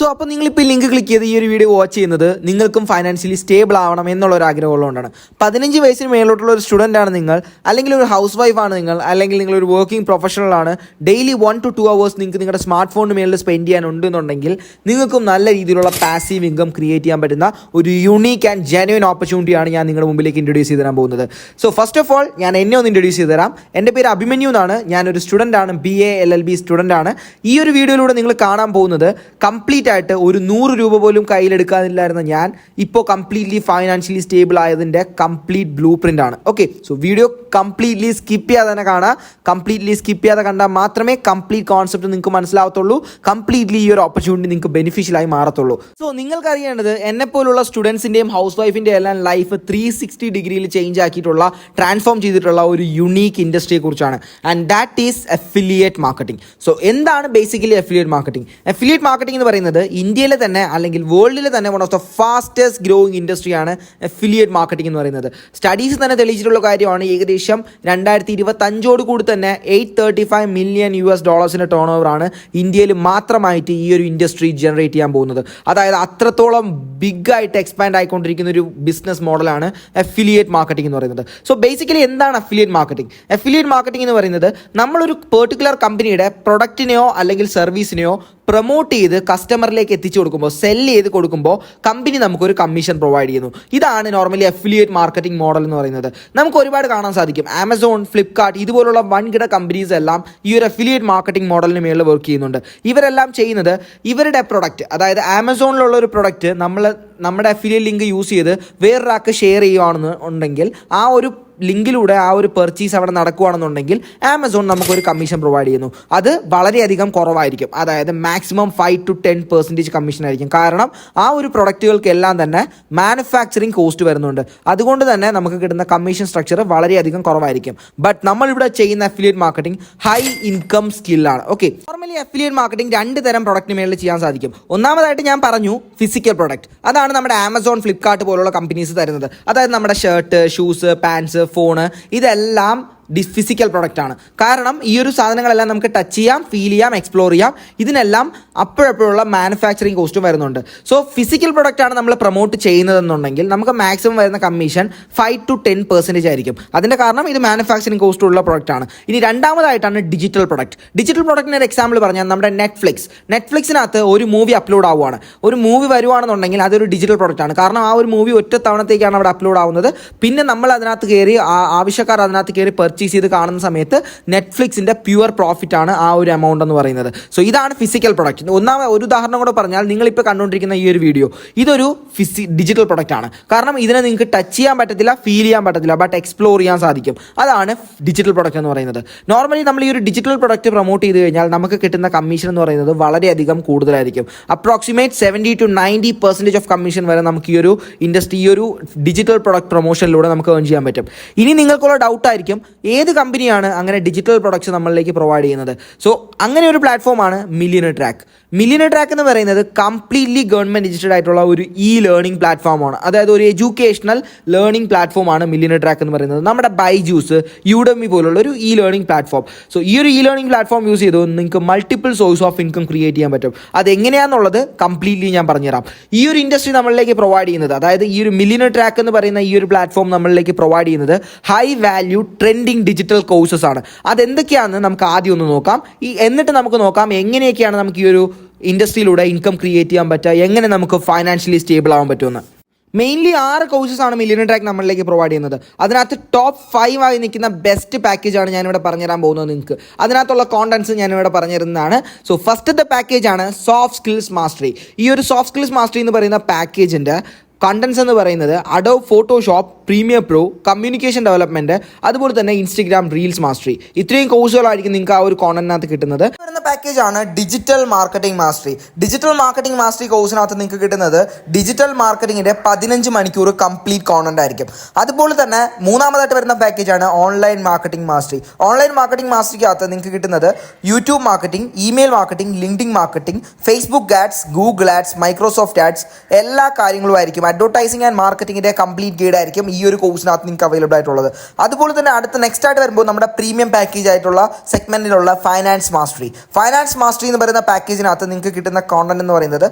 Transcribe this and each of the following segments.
So അപ്പോൾ നിങ്ങളിപ്പോൾ link click ചെയ്ത് ഈ ഒരു വീഡിയോ വാച്ച് ചെയ്യുന്നത് നിങ്ങൾക്കും ഫൈനാൻഷ്യലി സ്റ്റേബിൾ ആവണം എന്നുള്ള ഒരു ആഗ്രഹമുള്ളതുകൊണ്ടാണ്. 15 വയസ്സിന് മേലോട്ടുള്ള ഒരു സ്റ്റുഡൻ്റ് ആണ് നിങ്ങൾ, അല്ലെങ്കിൽ ഒരു ഹൗസ് വൈഫാണ് നിങ്ങൾ, അല്ലെങ്കിൽ നിങ്ങളൊരു വർക്കിംഗ് പ്രൊഫഷണൽ ആണ്. ഡെയിലി 1 to 2 hours നിങ്ങൾക്ക് നിങ്ങളുടെ സ്മാർട്ട് ഫോണിന് മേളിൽ സ്പെൻഡ് ചെയ്യാനുണ്ടെന്നുണ്ടെങ്കിൽ നിങ്ങൾക്കും നല്ല രീതിയിലുള്ള പാസീവ് ഇൻകം ക്രിയേറ്റ് ചെയ്യാൻ പറ്റുന്ന ഒരു യൂണീക്ക് ആൻഡ് ജെന്യുവൻ ഓപ്പർച്യൂണിറ്റിയാണ് ഞാൻ നിങ്ങളുടെ മുമ്പിലേക്ക് ഇൻട്രൊഡ്യൂസ് ചെയ്ത് തരാൻ പോകുന്നത്. സോ ഫസ്റ്റ് ഓഫ് ഓൾ ഞാൻ എന്നെ ഒന്ന് ഇൻട്രൊഡ്യൂസ് ചെയ്ത് തരാം. എൻ്റെ പേര് അഭിമന്യു എന്നാണ്. ഞാനൊരു സ്റ്റുഡൻ്റ് ആണ്, BA LLB സ്റ്റുഡൻ്റ് ആണ്. ഈ ഒരു വീഡിയോയിലൂടെ നിങ്ങൾ കാണാൻ പോകുന്നത് കംപ്ലീറ്റ് ആയിട്ട് ഒരു 100 രൂപ പോലും കയ്യിലെടുക്കാനില്ലായിരുന്ന ഞാൻ ഇപ്പോൾ കംപ്ലീറ്റ്ലി ഫൈനാൻഷ്യലി സ്റ്റേബിൾ ആയതിൻ്റെ കംപ്ലീറ്റ് ബ്ലൂ പ്രിൻ്റ് ആണ്. Okay, so video completely skip ചെയ്യാതെ തന്നെ കാണുക. കംപ്ലീറ്റ്ലി സ്കിപ്പ് ചെയ്യാതെ കണ്ടാൽ മാത്രമേ കംപ്ലീറ്റ് കോൺസെപ്റ്റ് നിങ്ങൾക്ക് മനസ്സിലാവത്തുള്ളൂ, കംപ്ലീറ്റ്ലി ഈ ഒരു ഓപ്പർച്യൂണിറ്റി നിങ്ങൾക്ക് ബെനിഫിഷ്യലായി മാറത്തുള്ളൂ. സോ നിങ്ങൾക്ക് അറിയേണ്ടത് എന്നെപ്പോലുള്ള സ്റ്റുഡൻസിൻ്റെയും ഹൗസ് വൈഫിൻ്റെ എല്ലാം ലൈഫ് 360 ഡിഗ്രിയിൽ ചേഞ്ച് ആക്കിയിട്ടുള്ള, ട്രാൻസ്ഫോം ചെയ്തിട്ടുള്ള ഒരു യുണീക്ക് ഇൻഡസ്ട്രിയെ കുറിച്ചാണ്. And that is affiliate marketing. So എന്താണ് basically affiliate marketing? Affiliate marketing എന്ന് പറയുന്നത് ഇന്ത്യയിലെ തന്നെ അല്ലെങ്കിൽ വേൾഡിലെ തന്നെ one of the fastest growing ഇൻഡസ്ട്രിയാണ് അഫിലിയേറ്റ് മാർക്കറ്റിംഗ് എന്ന് പറയുന്നത്. സ്റ്റഡീസ് തന്നെ തെളിയിച്ചിട്ടുള്ള കാര്യമാണ്. ഏകദേശം 2025 കൂടി തന്നെ $835 million ടേൺ ഓവറാണ് ഇന്ത്യയിൽ മാത്രമായിട്ട് ഈ ഒരു ഇൻഡസ്ട്രി ജനറേറ്റ് ചെയ്യാൻ പോകുന്നത്. അതായത് അത്രത്തോളം ബിഗ് ആയിട്ട് എക്സ്പാൻഡ് ആയിക്കൊണ്ടിരിക്കുന്ന ഒരു ബിസിനസ് മോഡലാണ് അഫിലിയേറ്റ് മാർക്കറ്റിംഗ് എന്ന് പറയുന്നത്. സോ ബേസിക്കലി എന്താണ് അഫിലിയേറ്റ് മാർക്കറ്റിംഗ്? അഫിലിയേറ്റ് മാർക്കറ്റിംഗ് എന്ന് പറയുന്നത് നമ്മളൊരു പെർട്ടിക്കുലർ കമ്പനിയുടെ പ്രൊഡക്റ്റിനെയോ അല്ലെങ്കിൽ സർവീസിനെയോ പ്രൊമോട്ട് ചെയ്ത് കസ്റ്റമറിലേക്ക് എത്തിച്ചു കൊടുക്കുമ്പോൾ, സെല്ല് ചെയ്ത് കൊടുക്കുമ്പോൾ കമ്പനി നമുക്കൊരു കമ്മീഷൻ പ്രൊവൈഡ് ചെയ്യുന്നു. ഇതാണ് നോർമലി അഫിലിയേറ്റ് മാർക്കറ്റിംഗ് മോഡൽ എന്ന് പറയുന്നത്. നമുക്ക് ഒരുപാട് കാണാൻ സാധിക്കും. ആമസോൺ, ഫ്ലിപ്കാർട്ട് ഇതുപോലുള്ള വൻകിട കമ്പനീസ് എല്ലാം ഈ ഒരു അഫിലിയേറ്റ് മാർക്കറ്റിംഗ് മോഡലിന് മേളിൽ വർക്ക് ചെയ്യുന്നുണ്ട്. ഇവരെല്ലാം ചെയ്യുന്നത് ഇവരുടെ പ്രൊഡക്റ്റ്, അതായത് ആമസോണിലുള്ള ഒരു പ്രൊഡക്റ്റ് നമ്മുടെ അഫിലിയേറ്റ് ലിങ്ക് യൂസ് ചെയ്ത് വേറൊരാൾക്ക് ഷെയർ ചെയ്യുകയാണെന്നുണ്ടെങ്കിൽ ആ ഒരു ലിങ്കിലൂടെ ആ ഒരു പെർച്ചേസ് അവിടെ നടക്കുകയാണെന്നുണ്ടെങ്കിൽ ആമസോൺ നമുക്കൊരു കമ്മീഷൻ പ്രൊവൈഡ് ചെയ്യുന്നു. അത് വളരെയധികം കുറവായിരിക്കും. അതായത് മാക്സിമം 5 to 10% കമ്മീഷൻ ആയിരിക്കും. കാരണം ആ ഒരു പ്രൊഡക്റ്റുകൾക്കെല്ലാം തന്നെ മാനുഫാക്ചറിങ് കോസ്റ്റ് വരുന്നുണ്ട്. അതുകൊണ്ട് തന്നെ നമുക്ക് കിട്ടുന്ന കമ്മീഷൻ സ്ട്രക്ചർ വളരെയധികം കുറവായിരിക്കും. ബട്ട് നമ്മളിവിടെ ചെയ്യുന്ന അഫിലിയേറ്റ് മാർക്കറ്റിംഗ് ഹൈ ഇൻകം സ്കില്ലാണ്. ഓക്കെ, നോർമലി അഫിലിയേറ്റ് മാർക്കറ്റിംഗ് 2 തരം പ്രൊഡക്റ്റിന് മേളിൽ ചെയ്യാൻ സാധിക്കും. ഒന്നാമതായിട്ട് ഞാൻ പറഞ്ഞു ഫിസിക്കൽ പ്രൊഡക്റ്റ്. അതാണ് നമ്മുടെ ആമസോൺ, ഫ്ലിപ്കാർട്ട് പോലുള്ള കമ്പനീസ് തരുന്നത്. അതായത് നമ്മുടെ ഷർട്ട്, ഷൂസ്, പാൻസ്, ഫോണ് ഇതെല്ലാം ഫിസിക്കൽ പ്രൊഡക്റ്റ് ആണ്. കാരണം ഈ ഒരു സാധനങ്ങളെല്ലാം നമുക്ക് ടച്ച് ചെയ്യാം, ഫീൽ ചെയ്യാം, എക്സ്പ്ലോർ ചെയ്യാം. ഇതിനെല്ലാം അപ്പോഴപ്പോഴുള്ള മാനുഫാക്ചറിങ് കോസ്റ്റും വരുന്നുണ്ട്. സോ ഫിസിക്കൽ പ്രൊഡക്റ്റ് ആണ് നമ്മൾ പ്രൊമോട്ട് ചെയ്യുന്നതെന്നുണ്ടെങ്കിൽ നമുക്ക് മാക്സിമം വരുന്ന കമ്മീഷൻ 5 to 10% ആയിരിക്കും. അതിൻ്റെ കാരണം ഇത് മാനുഫാക്ചറിങ് കോസ്റ്റ് ഉള്ള പ്രൊഡക്റ്റ് ആണ്. ഇനി രണ്ടാമതായിട്ടാണ് ഡിജിറ്റൽ പ്രൊഡക്റ്റ്. ഡിജിറ്റൽ പ്രൊഡക്റ്റിന് ഒരു എക്സാമ്പിൾ പറഞ്ഞാൽ നമ്മുടെ നെറ്റ്ഫ്ലിക്സിനകത്ത് ഒരു മൂവി അപ്ലോഡ് ആവുകയാണ്. ഒരു മൂവി വരുവാണെന്നുണ്ടെങ്കിൽ അതൊരു ഡിജിറ്റൽ പ്രൊഡക്റ്റ് ആണ്. കാരണം ആ ഒരു മൂവി ഒറ്റ തവണത്തേക്കാണ് അവിടെ അപ്ലോഡ് ആവുന്നത്. പിന്നെ നമ്മൾ അതിനകത്ത് കയറി, ആവശ്യക്കാർ അതിനകത്ത് കയറി പർച്ചേസ് ചെയ്ത് കാണുന്ന സമയത്ത് നെറ്റ്ഫ്ലിക്സിന്റെ പ്യുവർ പ്രോഫിറ്റ് ആണ് ആ ഒരു എമൗണ്ട് എന്ന് പറയുന്നത്. സോ ഇതാണ് ഫിസിക്കൽ പ്രൊഡക്റ്റ്. ഒരു ഉദാഹരണം കൂടെ പറഞ്ഞാൽ, നിങ്ങളിപ്പോൾ കണ്ടുകൊണ്ടിരിക്കുന്ന ഈ ഒരു വീഡിയോ ഇതൊരു ഡിജിറ്റൽ പ്രൊഡക്റ്റ് ആണ്. കാരണം ഇതിനെ നിങ്ങൾക്ക് ടച്ച് ചെയ്യാൻ പറ്റത്തില്ല, ഫീൽ ചെയ്യാൻ പറ്റത്തില്ല, ബട്ട് എക്സ്പ്ലോർ ചെയ്യാൻ സാധിക്കും. അതാണ് ഡിജിറ്റൽ പ്രൊഡക്റ്റ് എന്ന് പറയുന്നത്. നോർമലി നമ്മൾ ഈ ഒരു ഡിജിറ്റൽ പ്രൊഡക്റ്റ് പ്രൊമോട്ട് ചെയ്ത് കഴിഞ്ഞാൽ നമുക്ക് കിട്ടുന്ന കമ്മീഷൻ എന്ന് പറയുന്നത് വളരെയധികം കൂടുതലായിരിക്കും. അപ്രോക്സിമേറ്റ് 70 to 90% ഓഫ് കമ്മീഷൻ വരെ നമുക്ക് ഈ ഒരു ഇൻഡസ്ട്രി, ഈ ഒരു ഡിജിറ്റൽ പ്രൊഡക്റ്റ് പ്രൊമോഷനിലൂടെ നമുക്ക് ഏൺ ചെയ്യാൻ പറ്റും. ഇനി നിങ്ങൾക്കുള്ള ഡൗട്ടായിരിക്കും, ഏത് കമ്പനിയാണ് അങ്ങനെ ഡിജിറ്റൽ പ്രൊഡക്ട്സ് നമ്മളിലേക്ക് പ്രൊവൈഡ് ചെയ്യുന്നത്? സോ അങ്ങനെ ഒരു പ്ലാറ്റ്ഫോമാണ് മില്യണർ ട്രാക്ക്. മില്യണർ ട്രാക്ക് എന്ന് പറയുന്നത് കംപ്ലീറ്റ്ലി ഗവൺമെൻറ് രജിസ്റ്റേഡ് ആയിട്ടുള്ള ഒരു ലേണിംഗ് പ്ലാറ്റ്ഫോമാണ്. അതായത് ഒരു എഡ്യൂക്കേഷണൽ ലേണിംഗ് പ്ലാറ്റ്ഫോമാണ് മില്യണർ ട്രാക്ക് എന്ന് പറയുന്നത്. നമ്മുടെ ബൈജൂസ്, യൂഡമി പോലുള്ള ഒരു ലേണിംഗ് പ്ലാറ്റ്ഫോം. സോ ഈ ഒരു ലേണിംഗ് പ്ലാറ്റ്ഫോം യൂസ് ചെയ്ത് നിങ്ങൾക്ക് multiple source of income create ചെയ്യാൻ പറ്റും. അതെങ്ങനെയാണെന്നുള്ളത് കംപ്ലീറ്റ്ലി ഞാൻ പറഞ്ഞുതരാം. ഈ ഒരു ഇൻഡസ്ട്രി നമ്മളിലേക്ക് പ്രൊവൈഡ് ചെയ്യുന്നത്, അതായത് ഈ ഒരു മില്യണർ ട്രാക്ക് എന്ന് പറയുന്ന ഈ ഒരു പ്ലാറ്റ്ഫോം നമ്മളിലേക്ക് പ്രൊവൈഡ് ചെയ്യുന്നത് high value trending digital courses ആണ്. അതെന്തൊക്കെയാണെന്ന് നമുക്ക് ആദ്യം ഒന്ന് നോക്കാം. എന്നിട്ട് നമുക്ക് നോക്കാം എങ്ങനെയൊക്കെയാണ് നമുക്ക് ഈ ഒരു ഇൻഡസ്ട്രിയിലൂടെ ഇൻകം ക്രിയേറ്റ് ചെയ്യാൻ പറ്റുക, എങ്ങനെ നമുക്ക് ഫൈനാൻഷ്യലി സ്റ്റേബിൾ ആവാൻ പറ്റുമെന്ന്. മെയിൻലി 6 കോഴ്സസ് ആണ് മില്യണർ ട്രാക്ക് നമ്മളിലേക്ക് പ്രൊവൈഡ് ചെയ്യുന്നത്. അതിനകത്ത് ടോപ്പ് 5 ആയി നിൽക്കുന്ന ബെസ്റ്റ് പാക്കേജാണ് ഞാനിവിടെ പറഞ്ഞുതരാൻ പോകുന്നത് നിങ്ങൾക്ക്. അതിനകത്തുള്ള കോണ്ടന്റ്സ് ഞാനിവിടെ പറഞ്ഞിരുന്നതാണ്. സോ ഫസ്റ്റത്തെ പാക്കേജാണ് സോഫ്റ്റ് സ്കിൽസ് മാസ്റ്ററി. ഈ ഒരു സോഫ്റ്റ് സ്കിൽസ് മാസ്റ്ററി എന്ന് പറയുന്ന പാക്കേജിൻ്റെ കണ്ടൻസ് എന്ന് പറയുന്നത് Adobe Photoshop, premier pro, communication development, അതുപോലെ തന്നെ ഇൻസ്റ്റഗ്രാം റീൽസ് മാസ്റ്ററി. ഇത്രയും കോഴ്സുകളായിരിക്കും നിങ്ങൾക്ക് ആ ഒരു കോണ്ടന്റിനകത്ത് കിട്ടുന്നത്. വരുന്ന പാക്കേജാണ് digital marketing mastery. Digital marketing mastery കോഴ്സിനകത്ത് നിങ്ങൾക്ക് കിട്ടുന്നത് ഡിജിറ്റൽ മാർക്കറ്റിംഗിൻ്റെ 15 മണിക്കൂർ കംപ്ലീറ്റ് കോണ്ടന്റ് ആയിരിക്കും. അതുപോലെ തന്നെ മൂന്നാമതായിട്ട് വരുന്ന പാക്കേജാണ് online marketing mastery. Online marketing മാസ്റ്ററിക്കകത്ത് നിങ്ങൾക്ക് കിട്ടുന്നത് YouTube marketing, email marketing, LinkedIn marketing, Facebook ads, Google ads, Microsoft ads, എല്ലാ കാര്യങ്ങളും ആയിരിക്കും. അഡ്വർടൈസിംഗ് ആൻഡ് മാർക്കറ്റിംഗിൻ്റെ കംപ്ലീറ്റ് ഗൈഡ് ആയിരിക്കും ഈ ഒരു കോഴ്സിനകത്ത് നിങ്ങൾക്ക് അവൈലബിൾ ആയിട്ടുള്ളത്. അതുപോലെ തന്നെ അടുത്ത നെക്സ്റ്റ് ആയിട്ട് വരുമ്പോൾ നമ്മുടെ പ്രീമിയം പാക്കേജ് ആയിട്ടുള്ള സെഗ്മെന്റിലുള്ള ഫൈനാൻസ് മാസ്റ്ററി എന്ന് പറയുന്ന പാക്കേജിനകത്ത് നിങ്ങൾക്ക് കിട്ടുന്ന കോണ്ടന്റ് എന്ന് പറയുന്നത്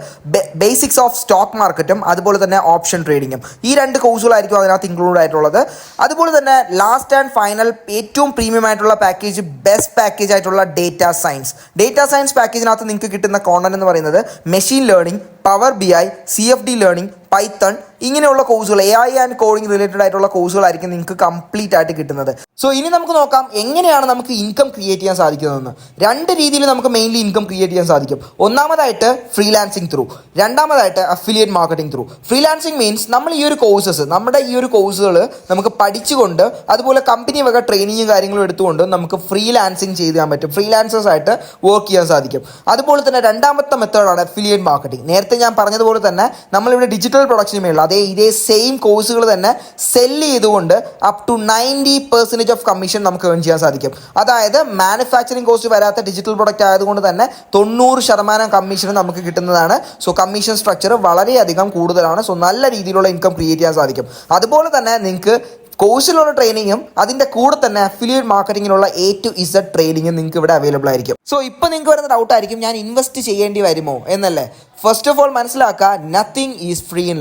ബേസിക്സ് ഓഫ് സ്റ്റോക്ക് മാർക്കറ്റും അതുപോലെ തന്നെ ഓപ്ഷൻ ട്രേഡിങ്ങും. ഈ രണ്ട് കോഴ്സുകളായിരിക്കും അതിനകത്ത് ഇൻക്ലൂഡ് ആയിട്ടുള്ളത്. അതുപോലെ തന്നെ ലാസ്റ്റ് ആൻഡ് ഫൈനൽ ഏറ്റവും പ്രീമിയം ആയിട്ടുള്ള പാക്കേജ്, ബെസ്റ്റ് പാക്കേജ് ആയിട്ടുള്ള ഡേറ്റാ സയൻസ് പാക്കേജിനകത്ത് നിങ്ങൾക്ക് കിട്ടുന്ന കോണ്ടന്റ് എന്ന് പറയുന്നത് machine learning, power BI, CFD learning, Python ഇങ്ങനെയുള്ള കോഴ്സുകൾ, AI ആൻഡ് കോഡിംഗ് റിലേറ്റഡ് ആയിട്ടുള്ള കോഴ്സുകളായിരിക്കും നിങ്ങൾക്ക് കംപ്ലീറ്റ് ആയിട്ട് കിട്ടുന്നത്. സോ ഇനി നമുക്ക് നോക്കാം എങ്ങനെയാണ് നമുക്ക് ഇൻകം ക്രിയേറ്റ് ചെയ്യാൻ സാധിക്കുന്നതെന്ന്. രണ്ട് രീതിയിൽ നമുക്ക് മെയിൻലി ഇൻകം ക്രിയേറ്റ് ചെയ്യാൻ സാധിക്കും. ഒന്നാമതായിട്ട് ഫ്രീലാൻസിങ് ത്രൂ, രണ്ടാമതായിട്ട് affiliate marketing through. Freelancing means നമ്മൾ ഈ ഒരു കോഴ്സുകൾ നമുക്ക് പഠിച്ചുകൊണ്ട് അതുപോലെ കമ്പനി വക ട്രെയിനിങ്ങും കാര്യങ്ങളും എടുത്തുകൊണ്ട് നമുക്ക് ഫ്രീലാൻസിങ് ചെയ്യാൻ പറ്റും, ഫ്രീലാൻസേഴ്സ് ആയിട്ട് വർക്ക് ചെയ്യാൻ സാധിക്കും. അതുപോലെ തന്നെ രണ്ടാമത്തെ മെത്തേഡാണ് അഫിലിയേറ്റ് മാർക്കറ്റിംഗ്. നേരത്തെ ഞാൻ പറഞ്ഞതുപോലെ തന്നെ നമ്മളിവിടെ ഡിജിറ്റൽ പ്രൊഡക്ഷന് മേലുള്ള ഇതേ സെയിം കോഴ്സുകൾ തന്നെ സെല്ല് ചെയ്തുകൊണ്ട് അപ് ടു 90% ഓഫ് കമ്മീഷൻ നമുക്ക് ഏൺ ചെയ്യാൻ സാധിക്കും. അതായത് മാനുഫാക്ചറിങ് കോസ്റ്റ് വരാത്ത ഡിജിറ്റൽ പ്രൊഡക്റ്റ് ആയതുകൊണ്ട് തന്നെ 90% കമ്മീഷൻ നമുക്ക് കിട്ടുന്നതാണ്. സോ കമ്മീഷൻ സ്ട്രക്ചർ വളരെയധികം കൂടുതലാണ്. സോ നല്ല രീതിയിലുള്ള ഇൻകം ക്രിയേറ്റ് ചെയ്യാൻ സാധിക്കും. അതുപോലെ തന്നെ നിങ്ങൾക്ക് കോഴ്സിലുള്ള ട്രെയിനിങ്ങും അതിൻ്റെ കൂടെ തന്നെ അഫിലിയേറ്റ് മാർക്കറ്റിങ്ങിനുള്ള A to Z ട്രെയിനിങ്ങും നിങ്ങൾക്ക് ഇവിടെ അവൈലബിൾ ആയിരിക്കും. സോ ഇപ്പോൾ നിങ്ങൾക്ക് വരുന്ന ഡൗട്ടായിരിക്കും, ഞാൻ ഇൻവെസ്റ്റ് ചെയ്യേണ്ടി വരുമോ എന്നല്ലേ. ഫസ്റ്റ് ഓഫ് ഓൾ മനസ്സിലാക്കുക, നത്തിങ് ഈസ് ഫ്രീ ഇൻ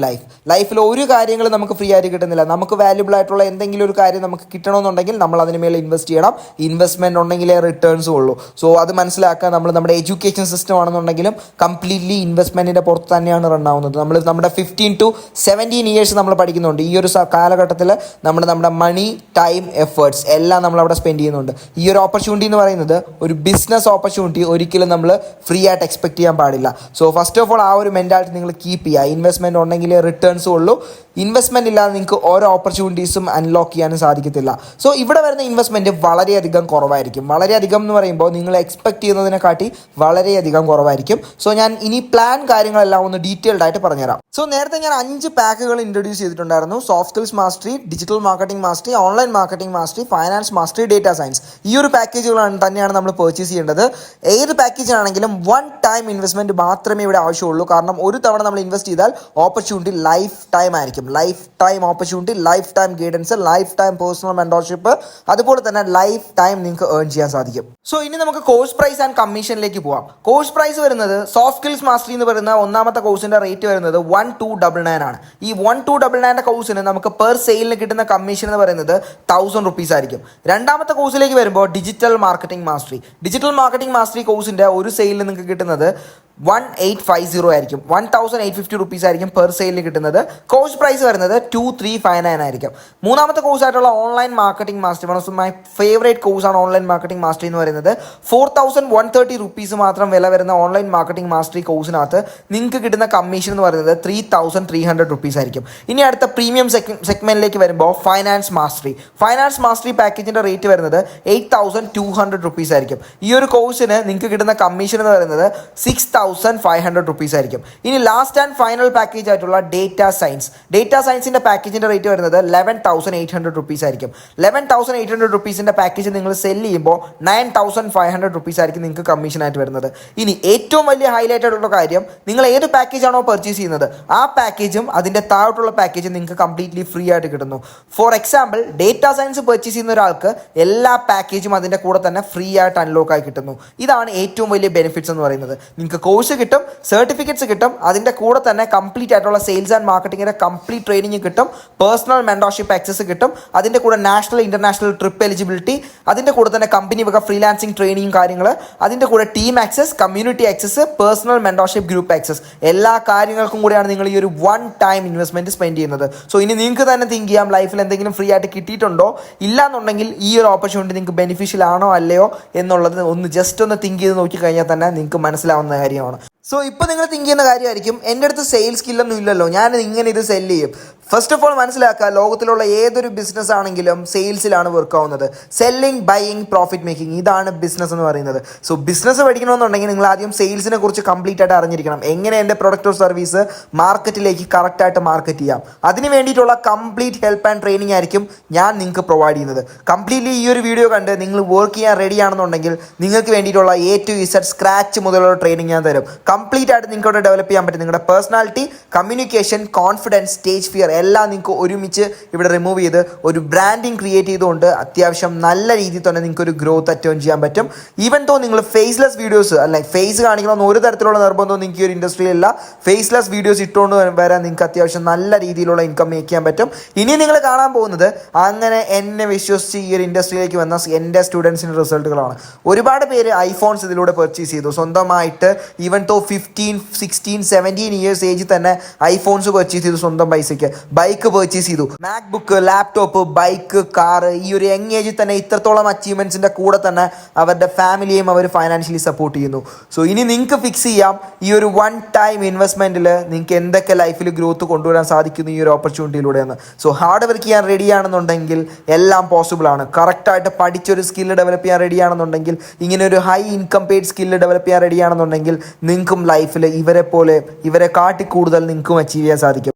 ലൈഫിൽ ഒരു കാര്യങ്ങളും നമുക്ക് ഫ്രീ ആയിട്ട് കിട്ടുന്നില്ല. നമുക്ക് വാല്യുബിൾ ആയിട്ടുള്ള എന്തെങ്കിലും ഒരു കാര്യം നമുക്ക് കിട്ടണമെന്നുണ്ടെങ്കിൽ നമ്മൾ അതിന് മേലെ ഇൻവെസ്റ്റ് ചെയ്യണം. ഇൻവെസ്റ്റ്മെൻറ്റ് ഉണ്ടെങ്കിലേ റിട്ടേൺസും ഉള്ളൂ. സോ അത് മനസ്സിലാക്കുക. നമ്മുടെ എഡ്യൂക്കേഷൻ സിസ്റ്റം ആണെന്നുണ്ടെങ്കിലും കംപ്ലീറ്റ്ലി ഇൻവെസ്റ്റ്മെൻറ്റിൻ്റെ പുറത്ത് തന്നെയാണ് റൺ ആവുന്നത്. നമ്മുടെ 15 to 17 ഇയേഴ്സ് നമ്മൾ പഠിക്കുന്നുണ്ട്. ഈ ഒരു കാലഘട്ടത്തിൽ നമ്മുടെ മണി, ടൈം, എഫേർട്സ് എല്ലാം നമ്മളവിടെ സ്പെൻഡ് ചെയ്യുന്നുണ്ട്. ഈ ഒരു ഓപ്പർച്യൂണിറ്റി എന്ന് പറയുന്നത് ഒരു ബിസിനസ് ഓപ്പർച്യൂണിറ്റി ഒരിക്കലും നമ്മൾ ഫ്രീ ആയിട്ട് എക്സ്പെക്ട് ചെയ്യാൻ പാടില്ല. സോ ഫസ്റ്റ് ഓഫ് ഓൾ ആ ഒരു മെൻറ്റാലിറ്റി നിങ്ങൾ കീപ്പ് ചെയ്യുക. ഇൻവെസ്റ്റ്മെൻറ്റ് ഉണ്ടെങ്കിൽ റിട്ടേൺസും ഉള്ളൂ. ഇൻവെസ്റ്റ്മെൻറ്റ് ഇല്ലാതെ നിങ്ങൾക്ക് ഓരോ ഓപ്പർച്യൂണിറ്റീസും അൺലോക്ക് ചെയ്യാനും സാധിക്കത്തില്ല. സോ ഇവിടെ വരുന്ന ഇൻവെസ്റ്റ്മെൻറ്റ് വളരെയധികം കുറവായിരിക്കും. വളരെയധികം എന്ന് പറയുമ്പോൾ നിങ്ങൾ എക്സ്പെക്ട് ചെയ്യുന്നതിനെക്കാട്ടി വളരെയധികം കുറവായിരിക്കും. സോ ഞാൻ ഇനി പ്ലാൻ കാര്യങ്ങളെല്ലാം ഒന്ന് ഡീറ്റെയിൽഡ് ആയിട്ട് പറഞ്ഞുതരാം. സോ നേരത്തെ ഞാൻ 5 പാക്കുകൾ ഇൻട്രൊഡ്യൂസ് ചെയ്തിട്ടുണ്ടായിരുന്നു. Soft skills mastery, digital marketing mastery, online marketing mastery, finance mastery, data science. ഈ ഒരു പാക്കേജുകളാണ് തന്നെയാണ് നമ്മൾ പർച്ചേസ് ചെയ്യേണ്ടത്. ഏത് പാക്കേജാണെങ്കിലും 1 ടൈം ഇൻവെസ്റ്റ്മെൻറ്റ് മാത്രമേ ഇവിടെ ആവശ്യമുള്ളൂ. കാരണം ഒരു തവണ നമ്മൾ ഇൻവെസ്റ്റ് ചെയ്താൽ ഓപ്പർച്യൂണിറ്റി ലൈഫ് ടൈം ആയിരിക്കും. Life time opportunity, life time guidance, life time personal mentorship, അതുപോലെ തന്നെ ലൈഫ് ടൈം നിങ്ങൾക്ക് ഏൺ ചെയ്യാൻ സാധിക്കും. സോ ഇനി നമുക്ക് കോഴ്സ് പ്രൈസ് ആൻഡ് കമ്മീഷനിലേക്ക് പോവാം. കോഴ്സ് പ്രൈസ് വരുന്നത് സോഫ്റ്റ് സ്കിൽസ് മാസ്റ്ററി എന്ന് പറയുന്ന ഒന്നാമത്തെ കോഴ്സിന്റെ റേറ്റ് വരുന്നത് 1299 ആണ്. ഈ 1299 കോഴ്സിന് നമുക്ക് പെർ സെയിലിന് കിട്ടുന്ന കമ്മീഷൻ എന്ന് പറയുന്നത് 1000 rupees ആയിരിക്കും. രണ്ടാമത്തെ കോഴ്സിലേക്ക് വരുമ്പോൾ ഡിജിറ്റൽ മാർക്കറ്റിംഗ് മാസ്റ്ററി കോഴ്സിന്റെ ഒരു സെയിലിന് നിങ്ങൾക്ക് കിട്ടുന്നത് 1850 ആയിരിക്കും. 1850 rupees ആയിരിക്കും പെർ സെയിലിൽ കിട്ടുന്നത്. കോഴ്സ് പ്രൈസ് വരുന്നത് 2359 ആയിരിക്കും. മൂന്നാമത്തെ കോഴ്സായിട്ടുള്ള online marketing mastery, one of my favourite കോഴ്സാണ് ഓൺലൈൻ മാർക്കറ്റിംഗ് മാസ്റ്ററി എന്ന് പറയുന്നത്. 4130 rupees മാത്രം വില വരുന്ന ഓൺലൈൻ മാർക്കറ്റിംഗ് മാസ്റ്ററി കോഴ്സിനകത്ത് നിങ്ങൾക്ക് കിട്ടുന്ന കമ്മീഷൻ എന്ന് പറയുന്നത് 3300 rupees ആയിരിക്കും. ഇനി അടുത്ത പ്രീമിയം സെഗ്മെന്റിലേക്ക് വരുമ്പോൾ ഫൈനാൻസ് മാസ്റ്ററി പാക്കേജിന്റെ റേറ്റ് വരുന്നത് 8200 rupees ആയിരിക്കും. ഈ ഒരു കോഴ്സിന് നിങ്ങൾക്ക് കിട്ടുന്ന കമ്മീഷൻ എന്ന് പറയുന്നത് 6500 rupees ആയിരിക്കും. ഇനി ലാസ്റ്റ് ആൻഡ് ഫൈനൽ പാക്കേജ് ആയിട്ടുള്ള ഡേറ്റാ സയൻസിന്റെ പാക്കേജിന്റെ റേറ്റ് വരുന്നത് 11800 rupees ആയിരിക്കും. 11800 rupeesന്റെ പാക്കേജ് നിങ്ങൾ സെല്ല് ചെയ്യുമ്പോൾ 9500 rupees ആയിരിക്കും നിങ്ങൾക്ക് കമ്മീഷൻ ആയിട്ട് വരുന്നത്. ഇനി ഏറ്റവും വലിയ ഹൈലൈറ്റ് ആയിട്ടുള്ള കാര്യം, നിങ്ങൾ ഏത് പാക്കേജ് ആണോ പർച്ചേസ് ചെയ്യുന്നത് ആ പാക്കേജും അതിന്റെ താഴോട്ടുള്ള പാക്കേജും നിങ്ങൾക്ക് കംപ്ലീറ്റ്ലി ഫ്രീ ആയിട്ട് കിട്ടുന്നു. For example, data science purchase ചെയ്യുന്ന ഒരാൾക്ക് എല്ലാ പാക്കേജും അതിന്റെ കൂടെ തന്നെ ഫ്രീ ആയിട്ട് അൺലോക്ക് ആയി കിട്ടുന്നു. ഇതാണ് ഏറ്റവും വലിയ ബെനിഫിറ്റ്സ് എന്ന് പറയുന്നത്. നിങ്ങൾക്ക് കോഴ്സ് കിട്ടും, സർട്ടിഫിക്കറ്റ്സ് കിട്ടും, അതിൻ്റെ കൂടെ തന്നെ കംപ്ലീറ്റ് ആയിട്ടുള്ള സെയിൽസ് ആൻഡ് മാർക്കറ്റിങ്ങിൻ്റെ കംപ്ലീറ്റ് ട്രെയിനിങ് കിട്ടും, പേഴ്സണൽ മെന്റർഷിപ്പ് ആക്സസ് കിട്ടും, അതിൻ്റെ കൂടെ നാഷണൽ ഇന്റർനാഷണൽ ട്രിപ്പ് എലിജിബിലിറ്റി, അതിൻ്റെ കൂടെ തന്നെ കമ്പനി വക ഫ്രീലാൻസിങ് ട്രെയിനിങ് കാര്യങ്ങൾ, അതിൻ്റെ കൂടെ team access, community access, personal mentorship group access, എല്ലാ കാര്യങ്ങൾക്കും കൂടിയാണ് നിങ്ങൾ ഈ ഒരു 1 ടൈം ഇൻവെസ്റ്റ്മെന്റ് സ്പെൻഡ് ചെയ്യുന്നത്. സോ ഇനി നിങ്ങൾക്ക് തന്നെ തിങ്ക് ചെയ്യാം, ലൈഫിൽ എന്തെങ്കിലും ഫ്രീ ആയിട്ട് കിട്ടിയിട്ടുണ്ടോ, ഇല്ലാന്നുണ്ടെങ്കിൽ ഈ ഒരു ഓപ്പർച്യൂണിറ്റി നിങ്ങൾക്ക് ബെനിഫിഷ്യൽ ആണോ അല്ലയോ എന്നുള്ളത് ഒന്ന് ജസ്റ്റ് ഒന്ന് തിങ്ക് ചെയ്ത് നോക്കിക്കഴിഞ്ഞാൽ തന്നെ നിങ്ങൾക്ക് മനസ്സിലാവുന്ന കാര്യമാണ്. സോ ഇപ്പോൾ നിങ്ങൾ തിങ്ക് ചെയ്യുന്ന കാര്യമായിരിക്കും, എൻ്റെ അടുത്ത് സെയിൽസ് സ്കില്ലൊന്നും ഇല്ലല്ലോ, ഞാൻ ഇങ്ങനെ ഇത് സെല്ല് ചെയ്യും. ഫസ്റ്റ് ഓഫ് ഓൾ മനസ്സിലാക്കുക, ലോകത്തിലുള്ള ഏതൊരു ബിസിനസ് ആണെങ്കിലും സെയിൽസിലാണ് വർക്ക് ആവുന്നത്. സെല്ലിംഗ്, ബൈയിങ്, പ്രോഫിറ്റ് മേക്കിംഗ്, ഇതാണ് ബിസിനസ് എന്ന് പറയുന്നത്. സോ ബിസിനസ് പഠിക്കണമെന്നുണ്ടെങ്കിൽ നിങ്ങൾ ആദ്യം സെയിൽസിനെ കുറിച്ച് കംപ്ലീറ്റ് ആയിട്ട് അറിഞ്ഞിരിക്കണം. എങ്ങനെ എൻ്റെ പ്രൊഡക്റ്റ് ഓർ സർവീസ് മാർക്കറ്റിലേക്ക് കറക്റ്റായിട്ട് മാർക്കറ്റ് ചെയ്യാം, അതിന് വേണ്ടിയിട്ടുള്ള കംപ്ലീറ്റ് ഹെൽപ്പ് ആൻഡ് ട്രെയിനിങ് ആയിരിക്കും ഞാൻ നിങ്ങൾക്ക് പ്രൊവൈഡ് ചെയ്യുന്നത്. കംപ്ലീറ്റ്ലി ഈ ഒരു വീഡിയോ കണ്ട് നിങ്ങൾ വർക്ക് ചെയ്യാൻ റെഡി ആണെന്നുണ്ടെങ്കിൽ നിങ്ങൾക്ക് വേണ്ടിയിട്ടുള്ള A to Z സ്ക്രാച്ച് മുതലുള്ള ട്രെയിനിങ് ഞാൻ തരും. കംപ്ലീറ്റ് ആയിട്ട് നിങ്ങൾക്ക് ഡെവലപ്പ് ചെയ്യാൻ പറ്റും. നിങ്ങളുടെ personality, communication, confidence, stage fear എല്ലാം നിങ്ങൾക്ക് ഒരുമിച്ച് ഇവിടെ റിമൂവ് ചെയ്ത് ഒരു ബ്രാൻഡിങ് ക്രിയേറ്റ് ചെയ്തുകൊണ്ട് അത്യാവശ്യം നല്ല രീതിയിൽ തന്നെ നിങ്ങൾക്ക് ഒരു ഗ്രോത്ത് അറ്റൈൻ ചെയ്യാൻ പറ്റും. ഈവൻ തോ നിങ്ങൾ ഫേസ്ലെസ് വീഡിയോസ് അല്ലെ, ഫേസ് കാണിക്കണമെന്ന് ഒരു തരത്തിലുള്ള നിർബന്ധവും നിങ്ങൾക്ക് ഈ ഒരു ഇൻഡസ്ട്രിയിലല്ല. ഫേസ്ലെസ് വീഡിയോസ് ഇട്ടുകൊണ്ട് വരാൻ നിങ്ങൾക്ക് അത്യാവശ്യം നല്ല രീതിയിലുള്ള ഇൻകം മേക്ക് ചെയ്യാൻ പറ്റും. ഇനി നിങ്ങൾ കാണാൻ പോകുന്നത് അങ്ങനെ എന്നെ വിശ്വസിച്ച് ഈ ഒരു ഇൻഡസ്ട്രിയിലേക്ക് വന്ന എൻ്റെ സ്റ്റുഡൻസിൻ്റെ റിസൾട്ടുകളാണ്. ഒരുപാട് പേര് ഐഫോൺസ് ഇതിലൂടെ പർച്ചേസ് ചെയ്തു സ്വന്തമായിട്ട്. ഈവൻ തോ 15, 16, 17 ഇയേഴ്സ് ഏജിൽ തന്നെ ഐഫോൺസ് പർച്ചേസ് ചെയ്തു സ്വന്തം പൈസയ്ക്ക്. ബൈക്ക് പർച്ചേസ് ചെയ്തു, മാക്ബുക്ക്, ലാപ്ടോപ്പ്, ബൈക്ക്, കാറ്. ഈ ഒരു യങ് ഏജിൽ തന്നെ ഇത്രത്തോളം അച്ചീവ്മെൻറ്റ്സിൻ്റെ കൂടെ തന്നെ അവരുടെ ഫാമിലിയെയും അവർ ഫൈനാൻഷ്യലി സപ്പോർട്ട് ചെയ്യുന്നു. സോ ഇനി നിങ്ങൾക്ക് ഫിക്സ് ചെയ്യാം ഈ ഒരു വൺ ടൈം ഇൻവെസ്റ്റ്മെൻറ്റിൽ നിങ്ങൾക്ക് എന്തൊക്കെ ലൈഫിൽ ഗ്രോത്ത് കൊണ്ടുവരാൻ സാധിക്കുന്നു ഈ ഒരു ഓപ്പർച്യൂണിറ്റിയിലൂടെയാണ്. സോ ഹാർഡ് വർക്ക് ചെയ്യാൻ റെഡി ആണെന്നുണ്ടെങ്കിൽ എല്ലാം പോസിബിൾ ആണ്. കറക്റ്റായിട്ട് പഠിച്ചൊരു സ്കില്ല് ഡെവലപ്പ് ചെയ്യാൻ റെഡി ആണെന്നുണ്ടെങ്കിൽ, ഇങ്ങനെ ഒരു high income paid skill develop ചെയ്യാൻ റെഡി ആണെന്നുണ്ടെങ്കിൽ നിങ്ങൾക്കും ലൈഫിൽ ഇവരെ കാട്ടി കൂടുതൽ നിങ്ങൾക്കും അച്ചീവ് ചെയ്യാൻ സാധിക്കും.